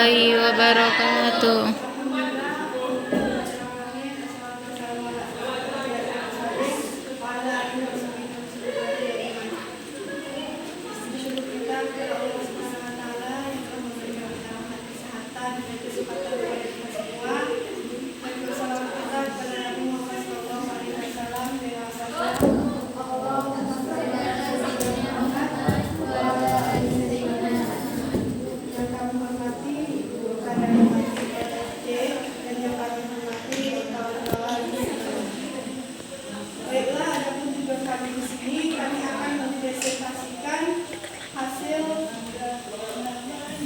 warahmatullahi wabarakatuh.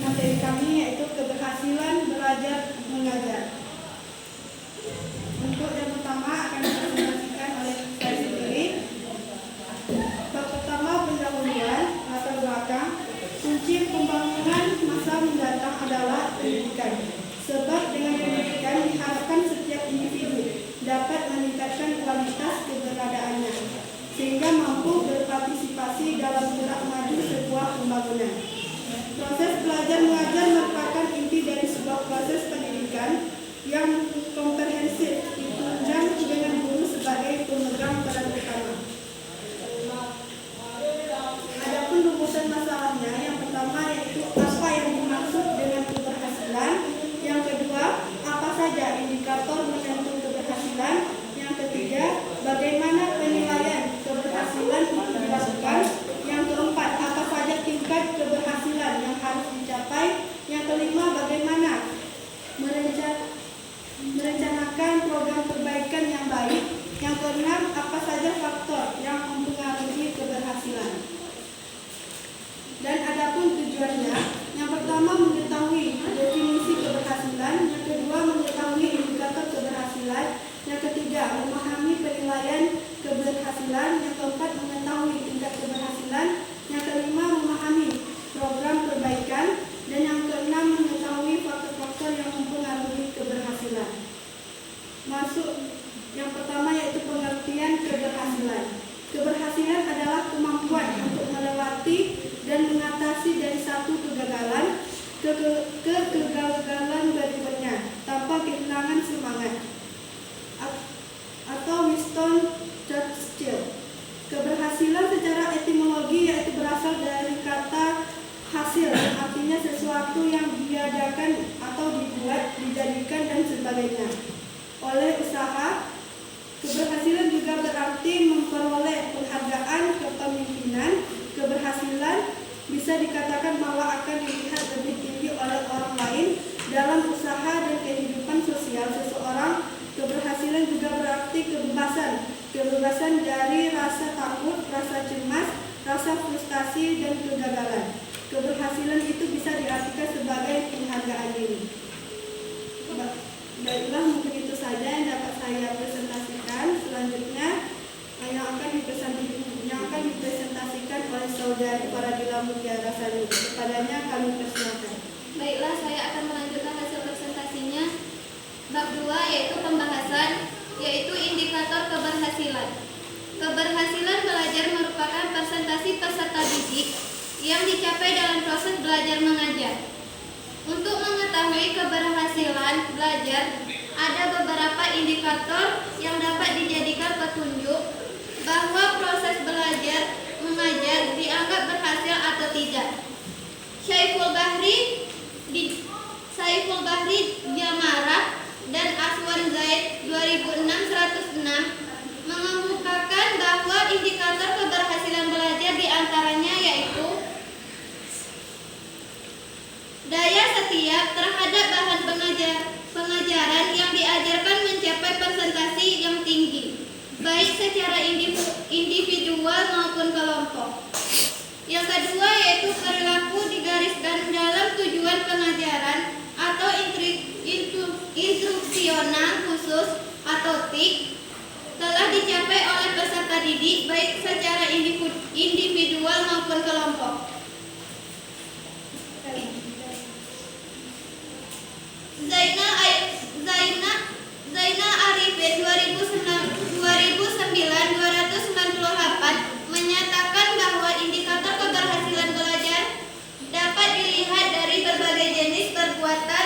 Materi kami yaitu keberhasilan belajar mengajar. Untuk yang pertama akan dipresentasikan oleh saya sendiri. Bab pertama pendahuluan latar belakang. Kunci pembangunan masa mendatang adalah pendidikan. Sebab dengan pendidikan diharapkan setiap individu dapat meningkatkan kualitas keberadaannya sehingga mampu berpartisipasi dalam gerak maju sebuah pembangunan. Proses belajar mengajar merupakan inti dari sebuah proses pendidikan yang komprehensif ditunjang dengan guru sebagai pemegang peran utama. Adapun rumusan masalahnya, yang pertama yaitu apa yang dimaksud dengan keberhasilan, yang kedua apa saja indikator menentukan keberhasilan, yang ketiga bagaimana penilaian keberhasilan itu dilakukan, yang keempat apa saja tingkat keberhasilan yang harus dicapai, yang kelima bagaimana merencanakan program perbaikan yang baik, yang keenam apa saja faktor yang mempengaruhi keberhasilan. Dan adapun tujuannya, yang pertama mengetahui definisi keberhasilan, yang kedua mengetahui indikator keberhasilan, yang ketiga memahami penilaian keberhasilan, yang keempat mengetahui tingkat keberhasilan, yang kelima memahami program perbaikan, dan yang keenam mengetahui faktor-faktor yang mempengaruhi keberhasilan. Masuk yang pertama yaitu pengertian keberhasilan. Keberhasilan adalah kemampuan untuk melewati dan mengatasi dari satu kegagalan ke kegagalan berikutnya tanpa kehilangan semangat. Atau Winston Churchill. Keberhasilan secara etimologi yaitu berasal dari kata hasil, artinya sesuatu yang diadakan atau dibuat, dijadikan dan sebagainya oleh usaha. Keberhasilan juga berarti memperoleh penghargaan kepemimpinan. Keberhasilan bisa dikatakan bahwa akan dilihat lebih tinggi oleh orang lain dalam usaha dan kehidupan sosial seseorang. Keberhasilan juga berarti kebebasan dari rasa takut, rasa cemas, rasa frustasi dan kegagalan. Keberhasilan itu bisa diartikan sebagai penghargaan diri. Baiklah, mungkin itu saja yang dapat saya presentasikan. Selanjutnya yang akan dipresentasikan oleh saudari Faradila Mutiara Sari. Kepadanya kami persilakan. Baiklah, saya akan melanjutkan hasil presentasinya. Bab 2 yaitu pembahasan, yaitu indikator keberhasilan. Keberhasilan belajar merupakan presentasi peserta didik yang dicapai dalam proses belajar mengajar. Untuk mengetahui keberhasilan belajar, ada beberapa indikator yang dapat dijadikan petunjuk bahwa proses belajar mengajar dianggap berhasil atau tidak. Syaiful Bahri Jamarah dan Aswan Zaid 2006-106 mengemukakan bahwa indikator keberhasilan belajar diantaranya yaitu daya setiap terhadap bahan pengajaran yang diajarkan mencapai presentasi yang tinggi, baik secara individual maupun kelompok. Yang kedua yaitu perilaku digariskan dalam tujuan pengajaran atau instruksional khusus atau TIK telah dicapai oleh peserta didik baik secara individual maupun kelompok. Zainal Arifin 2009-298 menyatakan bahwa indikator keberhasilan belajar dapat dilihat dari berbagai jenis perbuatan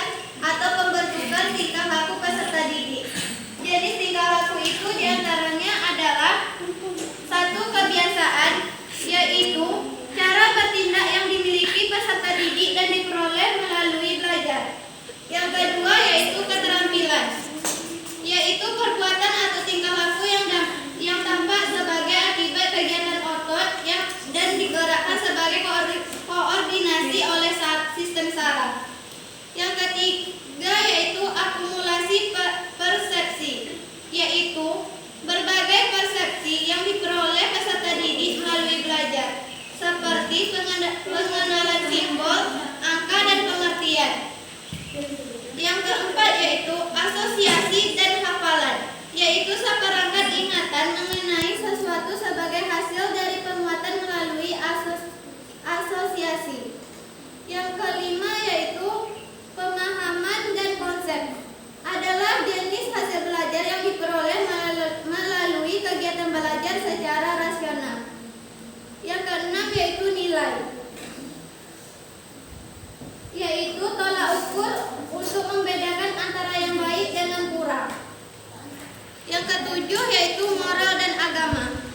nilai, yaitu tolak ukur untuk membedakan antara yang baik dan yang kurang. Yang ketujuh yaitu moral dan agama.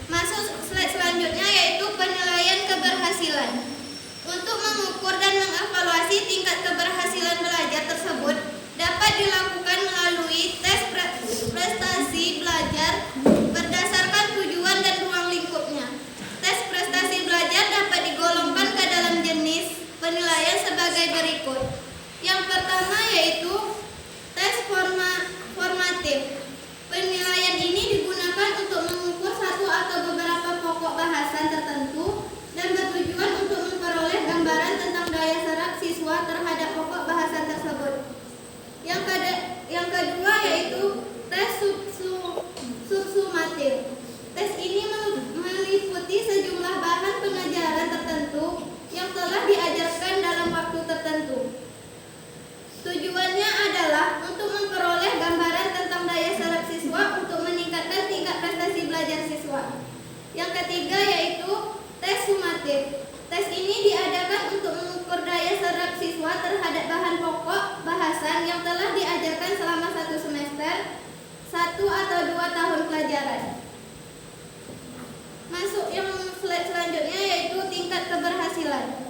Masuk slide selanjutnya yaitu penilaian keberhasilan. Untuk mengukur dan mengevaluasi tingkat keberhasilan belajar tersebut dapat dilakukan melalui tes prestasi belajar berdasarkan tujuan dan ruang lingkupnya. Tes prestasi belajar dapat digolongkan ke dalam jenis penilaian sebagai berikut. Yang pertama yaitu tes formatif. Penilaian ini digunakan untuk mengukur satu atau beberapa pokok bahasan tertentu dan bertujuan untuk memperoleh gambaran tentang daya serap siswa terhadap pokok bahasan tersebut. Yang kedua yaitu tes subsumatif. Tes ini meliputi sejumlah bahan pengajaran tertentu yang telah diajarkan dalam waktu tertentu. Tujuannya adalah untuk memperoleh gambaran tentang daya serap siswa untuk meningkatkan tingkat prestasi belajar siswa. Yang ketiga yaitu tes sumatif. Tes ini diadakan untuk mengukur daya serap siswa terhadap bahan pokok bahasan yang telah diajarkan selama 1 semester, 1 atau 2 tahun pelajaran. Masuk yang slide selanjutnya yaitu tingkat keberhasilan.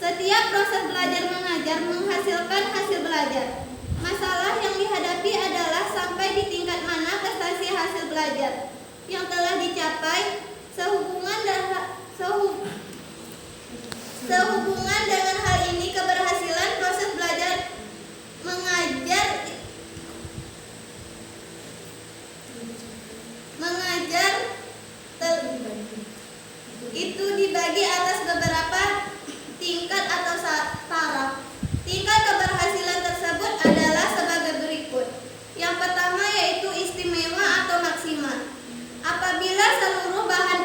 Setiap proses belajar mengajar menghasilkan hasil belajar. Masalah yang dihadapi adalah sampai di tingkat mana prestasi hasil belajar yang telah dicapai sehubungan dengan hal ini keberhasilan proses belajar mengajar itu dibagi atas beberapa tingkat atau taraf. Tingkat keberhasilan tersebut adalah sebagai berikut. Yang pertama yaitu istimewa atau maksimal. Apabila seluruh bahan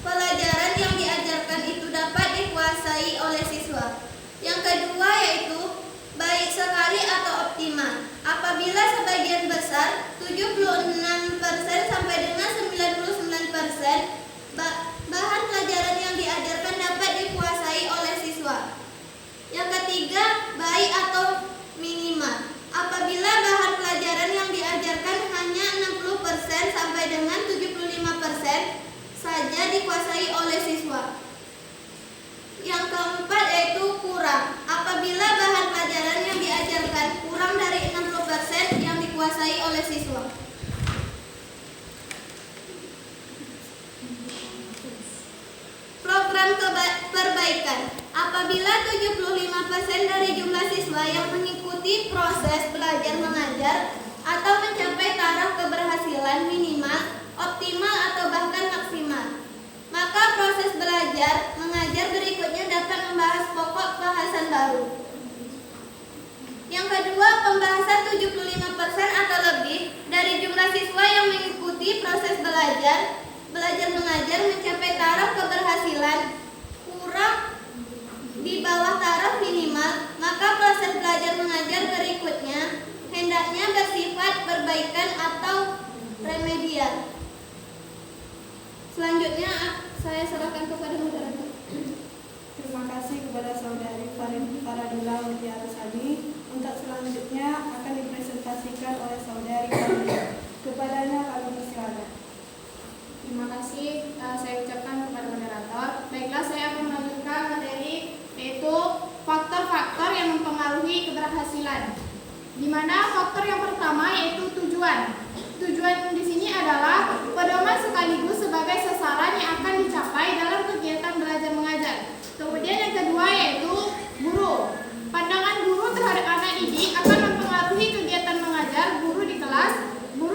pelajaran yang diajarkan itu dapat dikuasai oleh siswa. Yang kedua yaitu baik sekali atau optimal. Apabila sebagian besar 76% sampai dengan 99% bahan pelajaran yang diajarkan dapat dikuasai oleh siswa. Yang ketiga, baik atau minimal. Apabila bahan pelajaran yang diajarkan hanya 60% sampai dengan 75% saja dikuasai oleh siswa. Yang keempat yaitu kurang. Apabila bahan pelajaran yang diajarkan kurang dari 60% yang dikuasai oleh siswa. Program perbaikan. Apabila 75% dari jumlah siswa yang mengikuti proses belajar mengajar atau mencapai taraf keberhasilan minimal, optimal atau bahkan maksimal, maka proses belajar mengajar berikutnya dapat membahas pokok bahasan baru. Yang kedua, pembahasan 75% atau lebih dari jumlah siswa yang mengikuti proses belajar mengajar mencapai taraf keberhasilan kurang di bawah taraf minimal, maka proses belajar mengajar berikutnya hendaknya bersifat perbaikan atau remedial. Selanjutnya saya serahkan kepada moderator. Terima kasih kepada saudari Faradula Mutiara Sani. Untuk selanjutnya akan dipresentasikan oleh saudari Fadila. Kepadanya kami persilakan. Terima kasih saya ucapkan kepada moderator. Baiklah, saya akan melanjutkan materi yaitu faktor-faktor yang mempengaruhi keberhasilan. Di mana faktor yang pertama yaitu tujuan. Tujuan di sini adalah pedoman sekaligus sebagai sasaran yang akan dicapai dalam kegiatan belajar mengajar. Kemudian yang kedua yaitu guru. Pandangan guru terhadap anak didik akan mempengaruhi kegiatan mengajar guru di kelas. Guru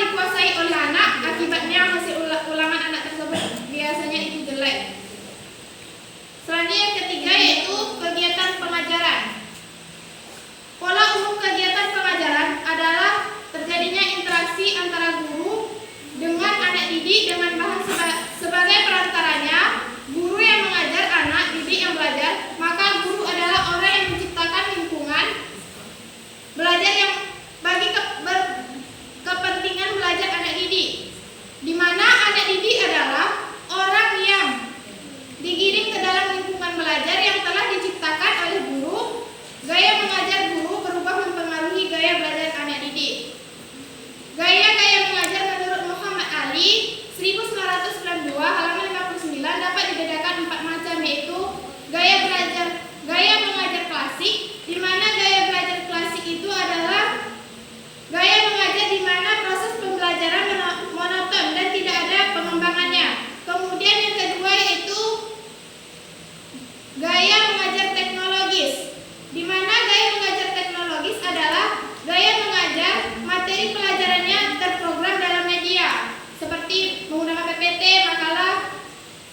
dikuasai oleh anak, akibatnya hasil ulangan anak tersebut biasanya itu jelek. Selanjutnya yang ketiga yaitu kegiatan pengajaran. Pola umum kegiatan pengajaran adalah terjadinya interaksi antara guru dengan anak didik dengan bahan sebagai perantaranya. Guru yang mengajar, anak didik yang belajar, maka guru adalah orang yang menciptakan lingkungan belajar yang bagi kepentingan belajar anak didik, di mana anak didik adalah orang yang digiring ke dalam lingkungan belajar yang telah diciptakan oleh guru. Gaya mengajar guru berubah mempengaruhi gaya belajar anak didik. Gaya-gaya mengajar menurut Muhammad Ali 1992 halaman 59 dapat dibedakan 4 macam, yaitu gaya mengajar klasik, di mana gaya belajar klasik itu adalah gaya mengajar di mana proses pembelajaran monoton dan tidak ada pengembangannya. Kemudian yang kedua yaitu gaya mengajar teknologis, di mana gaya mengajar teknologis adalah gaya mengajar materi pelajarannya terprogram dalam media seperti menggunakan PPT, makalah.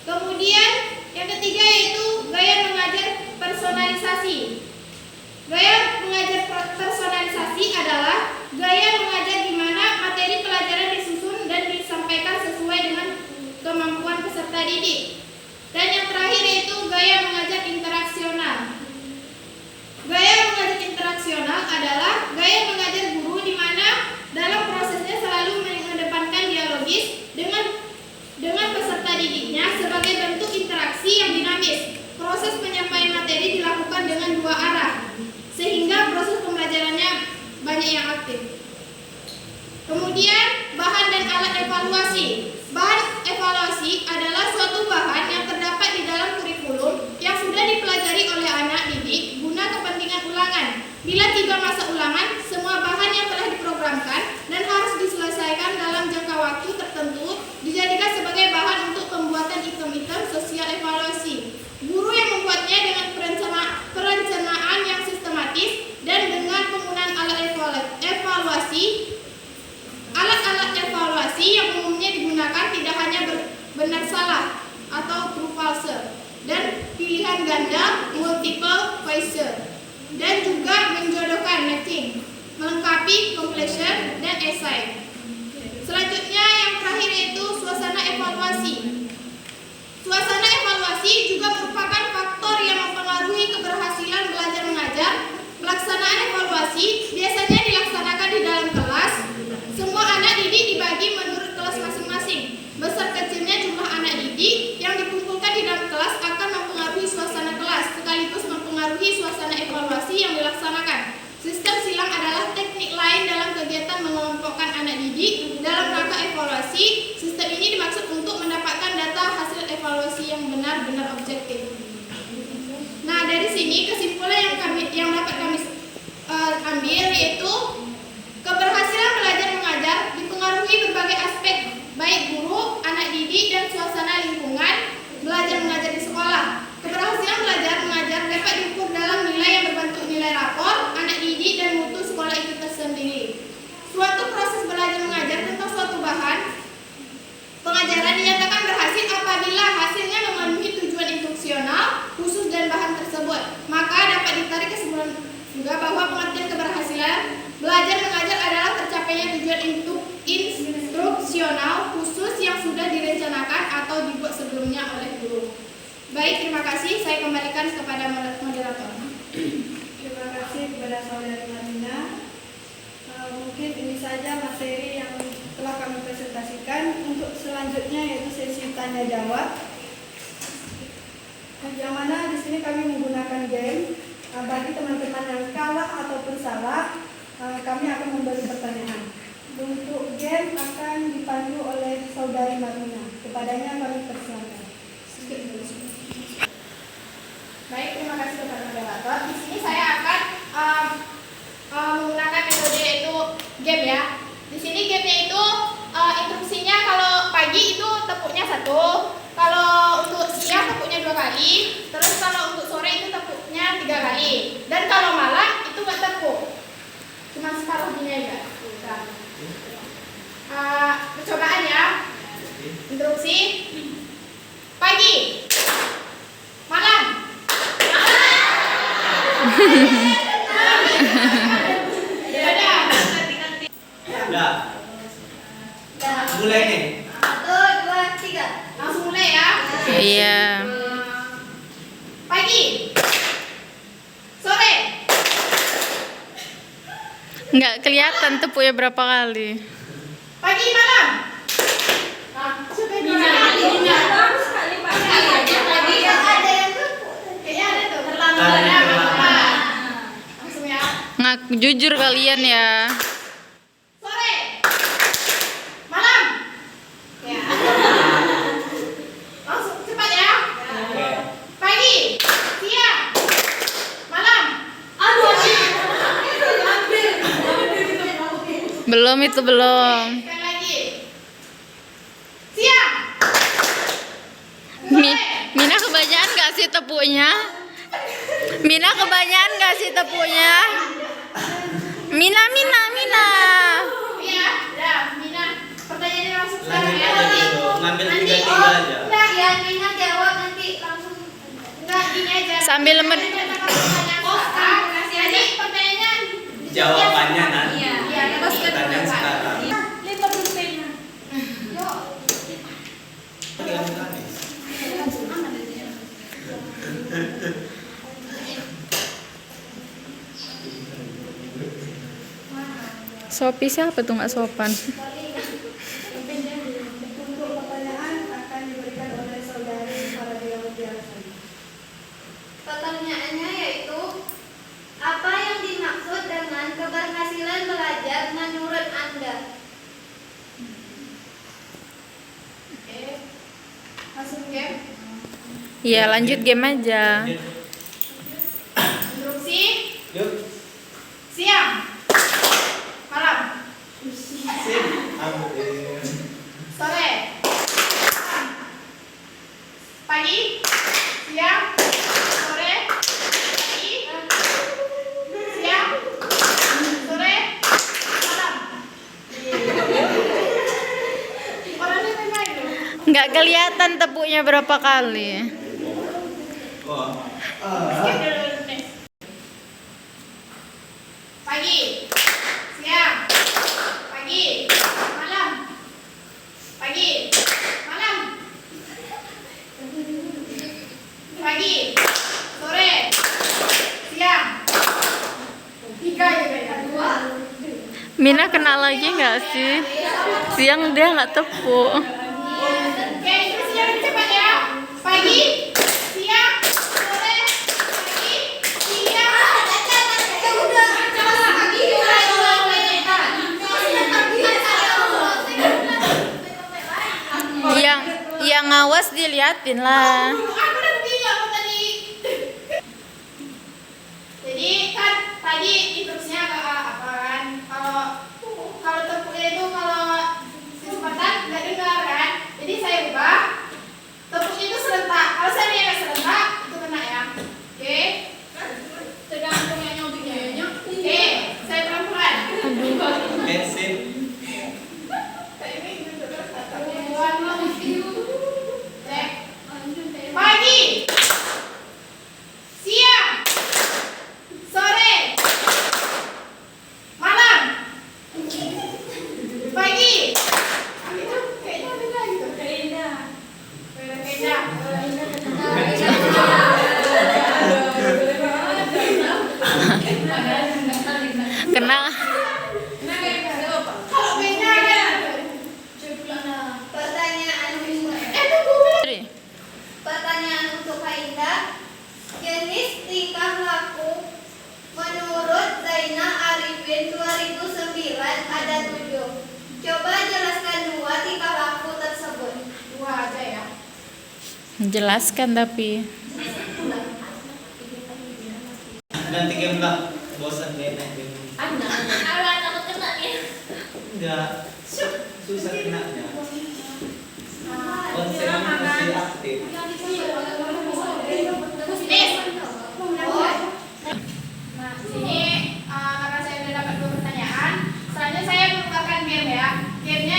Kemudian yang ketiga yaitu gaya mengajar personalisasi. Gaya mengajar personalisasi adalah gaya mengajar di mana materi pelajaran disusun dan disampaikan sesuai dengan kemampuan peserta didik. Dan yang terakhir yaitu gaya mengajar interaksional. Gaya mengajar interaksional adalah gaya mengajar guru di mana dalam prosesnya selalu mengedepankan dialogis dengan peserta didiknya sebagai bentuk interaksi yang dinamis. Proses penyampaian materi dilakukan dengan dua arah, sehingga proses pembelajarannya banyak yang aktif. Kemudian bahan dan alat evaluasi. Bahan evaluasi adalah suatu bahan yang terdapat di dalam kurikulum yang sudah dipelajari oleh anak didik guna kepentingan ulangan. Bila tiba masa ulangan, semua bahan yang telah diprogramkan dan harus diselesaikan dalam jangka waktu tertentu dijadikan sebagai bahan untuk pembuatan item-item sosial evaluasi. Guru yang membuatnya dengan perencanaan yang sistematis dan dengan penggunaan alat evaluasi. Alat-alat evaluasi yang umumnya digunakan tidak hanya benar salah atau true false dan pilihan ganda multiple choice, dan juga menjodohkan matching, melengkapi completion dan essay. Selanjutnya yang terakhir yaitu suasana evaluasi. Suasana evaluasi juga merupakan faktor yang mempengaruhi keberhasilan belajar mengajar. Pelaksanaan evaluasi biasanya dilaksanakan di dalam kelas. Semua anak didik dibagi menurut kelas masing-masing. Besar kecilnya jumlah anak didik yang dikumpulkan di dalam kelas akan mempengaruhi suasana kelas, sekaligus mempengaruhi suasana evaluasi yang dilaksanakan. Sistem silang adalah teknik lain dalam kegiatan mengelompokkan anak didik dalam rangka evaluasi. Sistem ini dimaksud untuk mendapatkan data hasil evaluasi yang benar-benar objektif. Nah, dari sini kesimpulan yang dapat kami ambil yaitu keberhasilan belajar mengajar dipengaruhi berbagai aspek, baik guru, anak didik, dan suasana lingkungan belajar mengajar di sekolah. Keberhasilan belajar mengajar dapat diukur dalam nilai yang berbentuk nilai rapor, anak didik, dan mutu sekolah itu tersendiri. Suatu proses belajar mengajar tentang suatu bahan pengajaran dinyatakan berhasil apabila hasilnya memenuhi tujuan instruksional khusus dan bahan tersebut. Maka dapat ditarik kesimpulan juga bahwa pengertian keberhasilan belajar mengajar adalah tercapainya tujuan instruksional khusus yang sudah direncanakan atau dibuat sebelumnya oleh guru. Baik, terima kasih. Saya kembalikan kepada moderator. Terima kasih kepada saudari Marina. Mungkin ini saja materi yang telah kami presentasikan. Untuk selanjutnya yaitu sesi tanya jawab. Yang mana di sini kami menggunakan game. Bagi teman-teman yang kalah ataupun salah, kami akan memberi pertanyaan. Untuk game akan dipandu oleh saudari Marina. Kepadanya kami persilakan. Baik, terima kasih kepada moderator. Di sini saya akan menggunakan metode yaitu game ya. Di sini gamenya itu instruksinya kalau pagi itu tepuknya 1, kalau untuk siang tepuknya 2 kali, terus kalau untuk sore itu tepuknya 3 kali, dan kalau malam itu nggak tepuk, cuma separuh gini aja. Percobaan ya. Instruksi. Pagi. Malam. Udah. Mulai nih. 1, 2, 3. Langsung mulai ya. Iya. Pagi. Sore. Nggak kelihatan tepuknya berapa kali. Pagi malam. Siapa yang bilang? Ada yang tepuk. Kayaknya ada tuh. Terlambat. Langsung ya. Ngaku jujur kalian ya. Sore. Malam. Ya. Langsung cepat ya. Oke. Pagi. Siang. Malam. Belum itu belum. Sekali lagi. Siang. Mina kebanyakan nggak sih tepuknya? Mina kebanyakan nggak sih tepuknya? Mina. Iya, udah, Mina. Pertanyaannya langsung sekarang Lanjut ya. aja dulu. Ngambil 3-3 aja. Enggak, Ya, Nina jawab nanti langsung. enggak gini aja. Sambil Jadi pertanyaannya Jawabannya nanti. Iya, terus Pertanyaan sekarang. Sopi siapa tuh nggak sopan? Untuk pertanyaan akan diberikan oleh saudari Faradia Widiarsan. Pertanyaannya yaitu, apa yang dimaksud dengan keberhasilan belajar menurut Anda? Oke. Langsung game. Iya lanjut game aja. Instruksi. Yuk. Siang. Malam. Sip. Sore. Malam. Pagi. Siang. Sore. Pagi. Siang. Sore. Malam. Orangnya memang itu. Nggak kelihatan tepuknya berapa kali. Oh. Skip dulu nih. Pagi. Siang. Pagi. Malam. Pagi. Malam. Pagi. Sore. Siang. 3 juga ya. 2. Mina kena lagi nggak sih? Siang dia nggak tepuk. Oke, instruksinya lebih cepat ya. Pagi. Siang. Sore. Pagi. Siang. Yang ngawas diliatin lah. Aku udah bilang tadi. Jadi kan tadi instruksinya apa kan? Kalau tepuknya itu kalau kesempatan nggak dengar kan? Jadi saya ubah tepuknya itu serentak. Kalau saya nggak serentak itu kena ya. Oke? Tergantung yang nyobiknya. Oke, saya pelan-pelan. Oke, sip. Pagi, siang, sore, malam, pagi. Itu kayaknya beda gitu. Beda. Kena. Kalau beda kan. Pertanyaan Pertanyaan untuk Haida, jenis tingkah laku menurut Zainal Arifin 2009 ada 7. Coba jelaskan 2 tingkah laku tersebut. 2 aja ya. Jelaskan tapi. Ganti game lah. Bosan deh main game. Enggak. Susah kenanya. Konsennya masih aktif. Nah, sini karena saya sudah dapat 2 pertanyaan, selanjutnya saya menggunakan game ya. Gamenya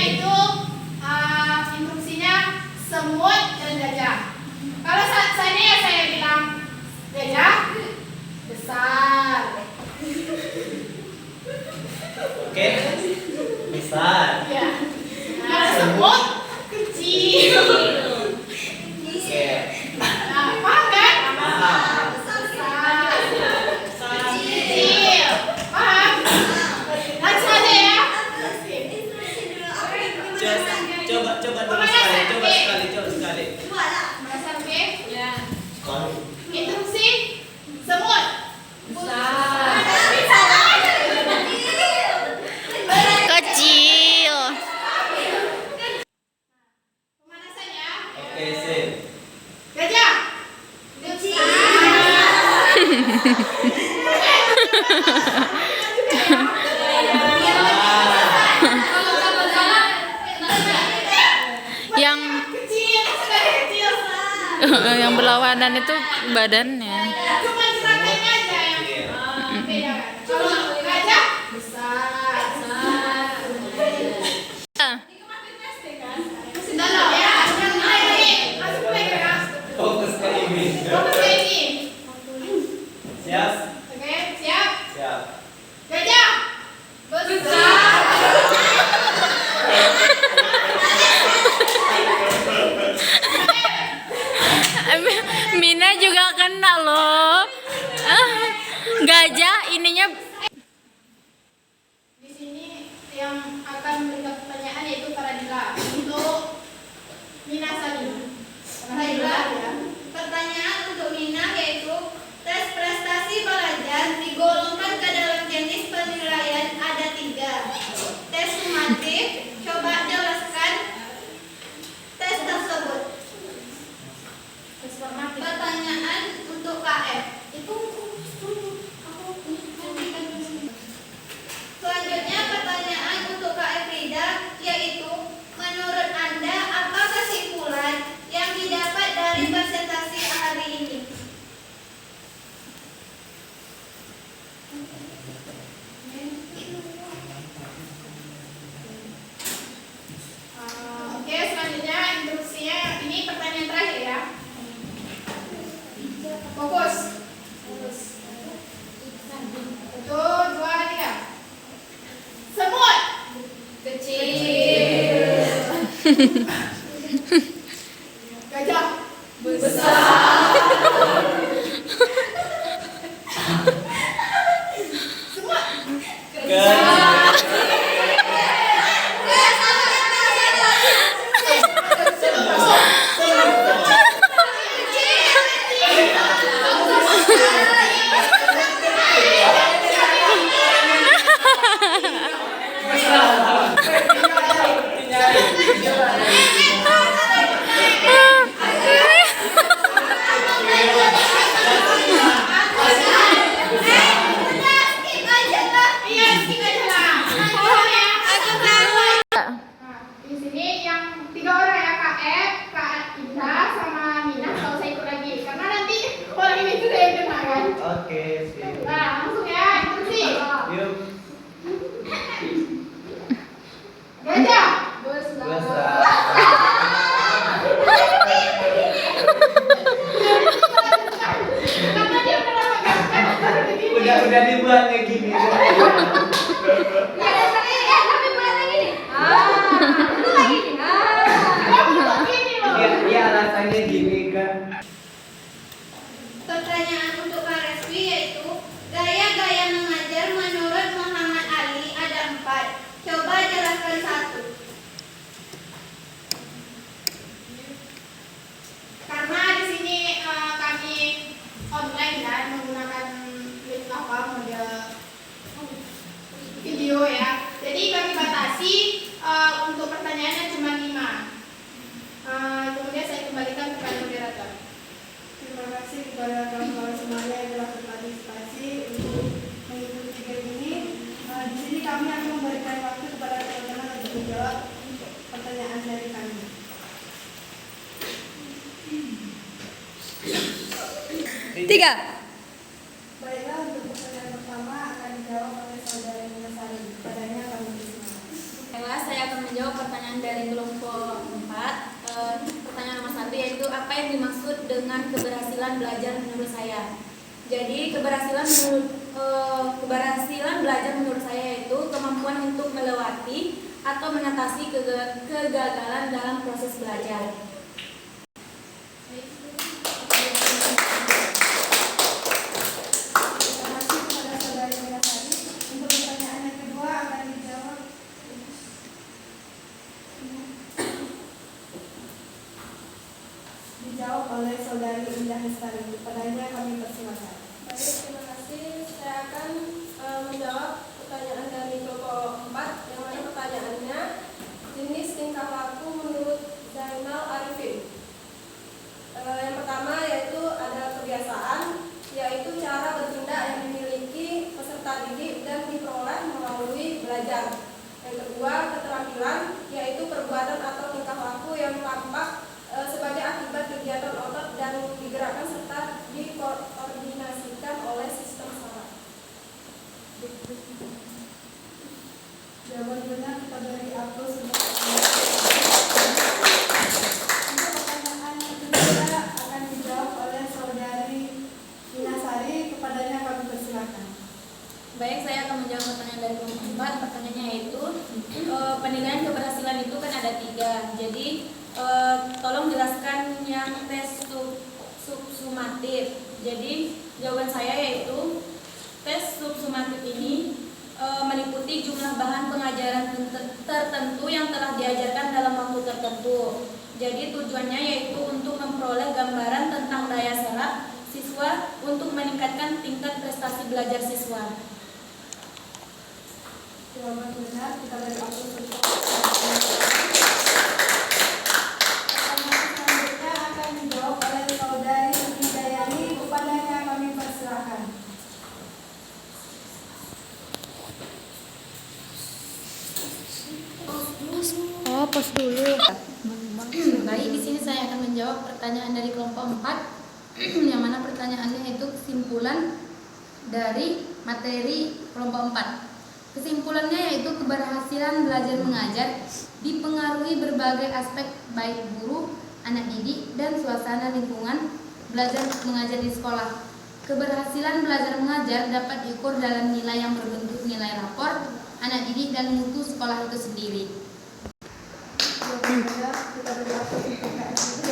Coba dulu sekali, coba sekali. Pemanasan B. Ya. Instruksi semut. Kecil. Pemanasan ya. Oke, sip. Gajah. Yang Kecil, sekali kecil. yang berlawanan itu badannya. Cuma seraganya aja yang beda kan. Kalau gajah besar. Masih dalam ya. Masuk lagi ya. Fokus ke ini. Fokus ke ini. Siap? Oke, siap. Siap. Gajah besar. Mina juga kena loh. Gajah ininya Di sini yang akan memberikan pertanyaan yaitu Faradila untuk Mina Salim. Faradila ya. Pertanyaan untuk Mina yaitu tes prestasi pelajar digolongkan ke dalam jenis penilaian ada 3. Tes sumatif, coba jelaskan tes tersebut. Tes formatif. Pertanyaan untuk KF. Selanjutnya pertanyaan untuk KF Rida yaitu menurut Anda apa kesimpulan yang didapat dari presentasi hari ini? Oke, selanjutnya instruksinya ini pertanyaan terakhir ya. Fokus. 1, 2, 3. Semut. Kecil. Gajah. Semut. Iya, skip aja lah. Paham ya? Nah, di sini yang 3 orang ya, KF, Kak Indah, sama Mina nggak usah ikut lagi karena nanti orang ini juga yang kena kan. Oke, sip. Nah, langsung ya, instruksi. Yuk. Gajah. Besar. Karena dia udah lama kan begini. Udah dibuat kayak gini. Iya, rasanya gini kan. Pertanyaan untuk Kak Reswi yaitu gaya-gaya mengajar menurut Muhammad Ali ada 4. Coba jelaskan 1. Karena di sini kami online kan menggunakan link model video ya. Jadi kami batasi untuk pertanyaannya cuma 5. Kemudian saya kembalikan kepada moderator. Terima kasih kepada kawan-kawan semuanya yang telah berpartisipasi untuk mengikuti game ini. Di sini kami akan memberikan waktu kepada teman-teman untuk menjawab pertanyaan dari kami. tiga. Baiklah, untuk pertanyaan pertama akan dijawab oleh saudara Mina Salim. Padanya kami bersemangat. Baiklah, saya akan menjawab pertanyaan dari kelompok 4. Pertanyaan nomor 1 yaitu apa yang dimaksud dengan keberhasilan belajar menurut saya. Jadi keberhasilan belajar menurut saya yaitu kemampuan untuk melewati atau mengatasi kegagalan dalam proses belajar. Terima kasih kepada saudara Mina Salim. Untuk pertanyaan yang kedua akan dijawab Vinasari. Kepadanya kami persilakan. Baik, terima kasih. Saya akan menjawab pertanyaan dari kelompok 4, yang mana pertanyaannya jenis tingkah laku menurut Zainal Arifin. Yang pertama yaitu ada kebiasaan, yaitu cara bertindak yang dimiliki peserta didik dan diperoleh melalui belajar. Yang kedua, keterampilan, yaitu perbuatan atau tingkah laku yang tampak sebagai akibat kegiatan otot dan digerakkan serta dikoordinasikan oleh sistem saraf. Jawaban benar kita beri aplaus untuk pertanyaan yang ketiga akan dijawab oleh saudari Vinasari. Kepadanya kami persilakan. Baik, saya akan menjawab pertanyaan dari kelompok 4. Pertanyaannya yaitu penilaian keberhasilan itu kan ada 3. Jadi tolong jelaskan yang tes subsumatif. Jadi jawaban saya yaitu tes subsumatif ini meliputi jumlah bahan pengajaran tertentu yang telah diajarkan dalam waktu tertentu. Jadi tujuannya yaitu untuk memperoleh gambaran tentang daya serap siswa untuk meningkatkan tingkat prestasi belajar siswa. Jawaban benar kita beri aplaus untuk dijawab oleh saudari Hidayani. Kepadanya kami persilakan. Oh, pos dulu. Baik, di sini saya akan menjawab pertanyaan dari kelompok 4 yang mana pertanyaannya itu kesimpulan dari materi kelompok 4. Kesimpulannya yaitu keberhasilan belajar mengajar dipengaruhi berbagai aspek baik guru, anak didik, dan suasana lingkungan belajar mengajar di sekolah. Keberhasilan belajar mengajar dapat diukur dalam nilai yang berbentuk nilai rapor, anak didik, dan mutu sekolah itu sendiri. Jawaban benar kita beri aplaus untuk KSD.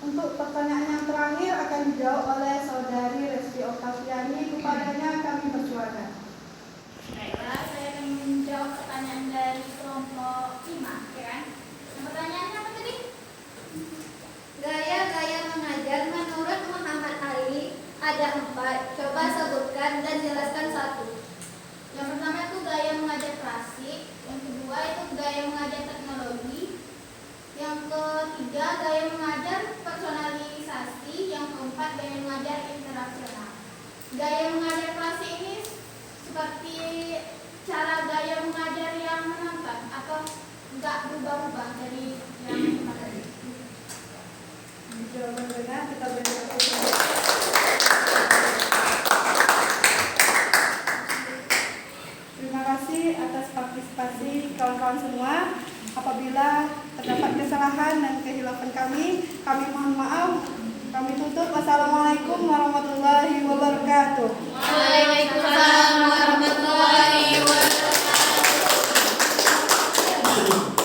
Untuk pertanyaan yang terakhir akan dijawab oleh saudari Resti Oktaviani. Kepadanya kami persilakan. Baiklah, saya akan menjawab pertanyaan dari kelompok 5, ya kan? Pertanyaannya apa tadi? Gaya-gaya mengajar menurut Muhammad Ali ada 4. Coba sebutkan dan jelaskan 1. Yang pertama itu gaya mengajar klasik, yang kedua itu gaya mengajar teknologi, yang ketiga gaya mengajar personalisasi, yang keempat gaya mengajar interaksional. Gaya mengajar klasik ini seperti cara gaya mengajar yang menonton atau enggak berubah-ubah dari yang tadi. Jawaban benar kita beri aplaus. Terima kasih atas partisipasi kawan-kawan semua. Apabila terdapat kesalahan dan kehilafan kami mohon maaf. Kami tutup. Wassalamualaikum warahmatullahi wabarakatuh. Waalaikumsalam.